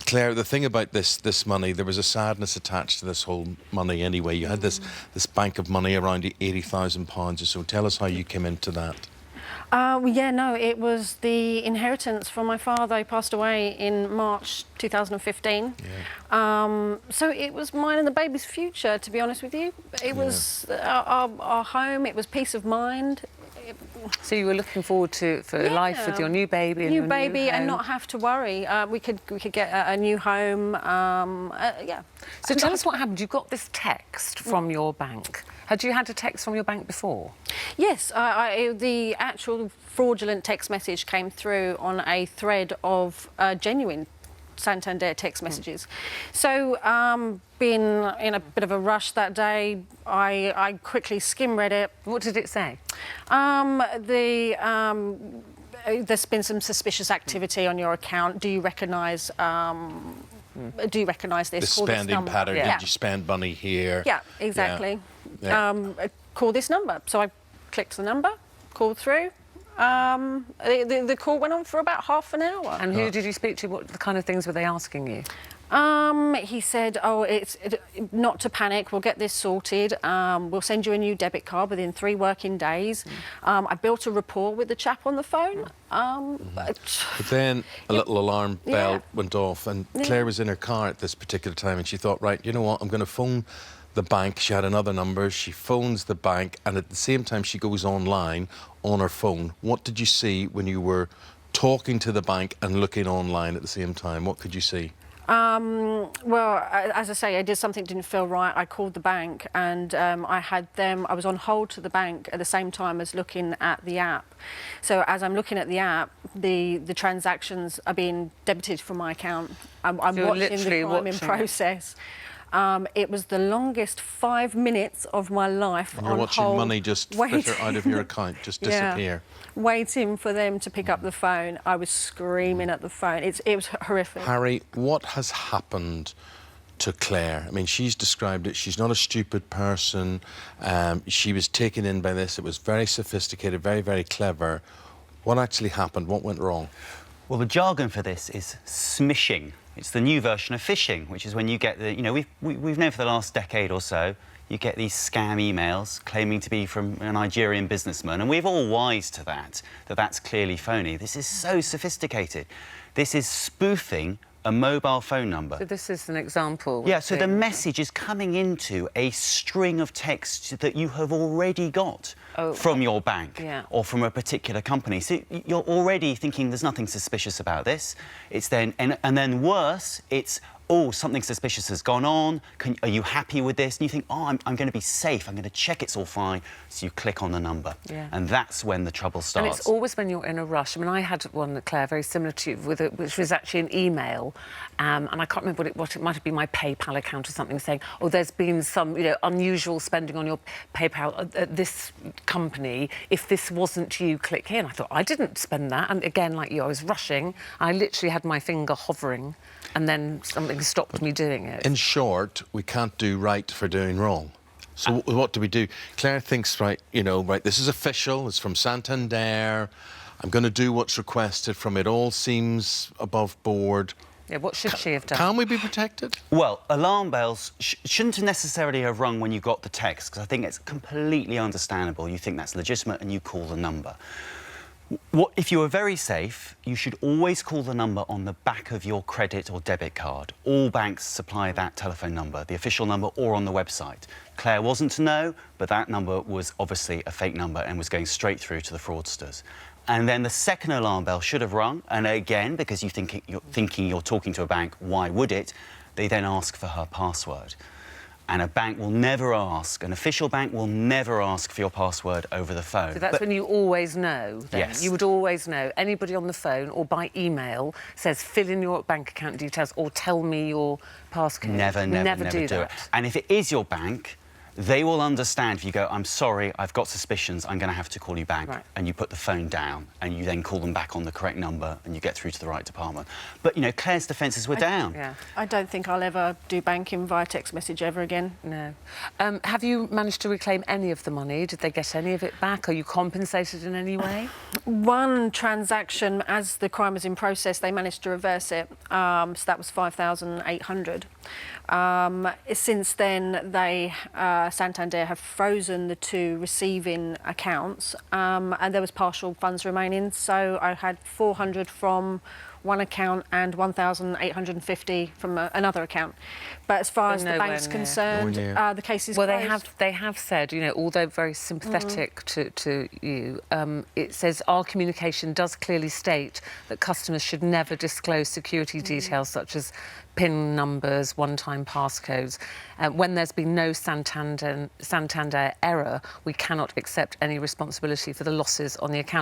Claire, the thing about this money, there was a sadness attached to this whole money anyway. You had this bank of money around £80,000 or so. Tell us how you came into that. Yeah, no, it was the inheritance from my father. He passed away in March 2015. Yeah. So it was mine and the baby's future, to be honest with you. It was our home, it was peace of mind. So you were looking forward to life with your new baby and and not have to worry. We could get a new home. Yeah. So tell us what happened. You got this text from your bank. Had you had a text from your bank before? Yes, the actual fraudulent text message came through on a thread of genuine Santander text messages. So, being in a bit of a rush that day, I quickly skim-read it. What did it say? There's been some suspicious activity on your account. Do you recognise? Do you recognise this? The spending pattern. Yeah. Did you spend money here? Yeah, exactly. Yeah. Call this number. So I clicked the number, called through. The call went on for about half an hour. And who did you speak to? What kind of things were they asking you? He said, not to panic, we'll get this sorted. We'll send you a new debit card within 3 working days. I built a rapport with the chap on the phone. But then a little alarm bell went off, and Claire was in her car at this particular time, and she thought, right, you know what, I'm going to phone the bank. She had another number. She phones the bank, and at the same time she goes online on her phone. What did you see when you were talking to the bank and looking online at the same time? What could you see? Well, as I say, I did something that didn't feel right. I called the bank, and I was on hold to the bank at the same time as looking at the app. So as I'm looking at the app, the transactions are being debited from my account. I'm watching the crime in process. It was the longest 5 minutes of my life. And you're watching money just fritter out of your account, just disappear. Waiting for them to pick up the phone. I was screaming at the phone. It was horrific. Harry, what has happened to Claire? I mean, she's described it. She's not a stupid person. She was taken in by this. It was very sophisticated, very, very clever. What actually happened? What went wrong? Well, the jargon for this is smishing. It's the new version of phishing, which is when you get the, you know, we've known for the last decade or so, you get these scam emails claiming to be from a Nigerian businessman, and we've all wise to that that's clearly phony. This is so sophisticated. This is spoofing a mobile phone number. So this is an example. Yeah, so the message is coming into a string of texts that you have already got from your bank or from a particular company. So you're already thinking there's nothing suspicious about this. It's then, and then worse, it's, oh, something suspicious has gone on. Are you happy with this? And you think, oh, I'm going to be safe. I'm going to check it's all fine. So you click on the number. Yeah. And that's when the trouble starts. And it's always when you're in a rush. I mean, I had one, Claire, very similar to you, which was actually an email. And I can't remember what it might have been, my PayPal account or something, saying, oh, there's been some, unusual spending on your PayPal at this company. If this wasn't you, click here. And I thought, I didn't spend that. And again, like you, I was rushing. I literally had my finger hovering, and then something stopped me doing it. In short, we can't do right for doing wrong. So what do we do? Claire thinks, right, this is official, it's from Santander, I'm going to do what's requested from it, all seems above board. Yeah, what should she have done? Can we be protected? Well, alarm bells shouldn't necessarily have rung when you got the text, because I think it's completely understandable. You think that's legitimate and you call the number. If you are very safe, you should always call the number on the back of your credit or debit card. All banks supply that telephone number, the official number, or on the website. Claire wasn't to know, but that number was obviously a fake number and was going straight through to the fraudsters. And then the second alarm bell should have rung, and again, because you're thinking you're talking to a bank, why would it? They then ask for her password. And a bank will never ask, an official bank will never ask for your password over the phone. So that's when you always know, then? Yes. You would always know. Anybody on the phone or by email says, fill in your bank account details or tell me your passcode. Never do that. it. And if it is your bank, They will understand if you go, I'm sorry, I've got suspicions, I'm going to have to call you back. Right. And you put the phone down and you then call them back on the correct number and you get through to the right department. But, you know, Claire's defences were down. Yeah. I don't think I'll ever do banking via text message ever again. No. Have you managed to reclaim any of the money? Did they get any of it back? Are you compensated in any way? One transaction, as the crime was in process, they managed to reverse it. So that was 5,800. Since then, they Santander have frozen the 2 receiving accounts, and there was partial funds remaining. So I had 400 from one account and 1,850 from another account. But as far as the bank's concerned, the case is well, closed. they have said, you know, although very sympathetic to you, it says our communication does clearly state that customers should never disclose security details such as PIN numbers, one-time passcodes. When there's been no Santander error, we cannot accept any responsibility for the losses on the account.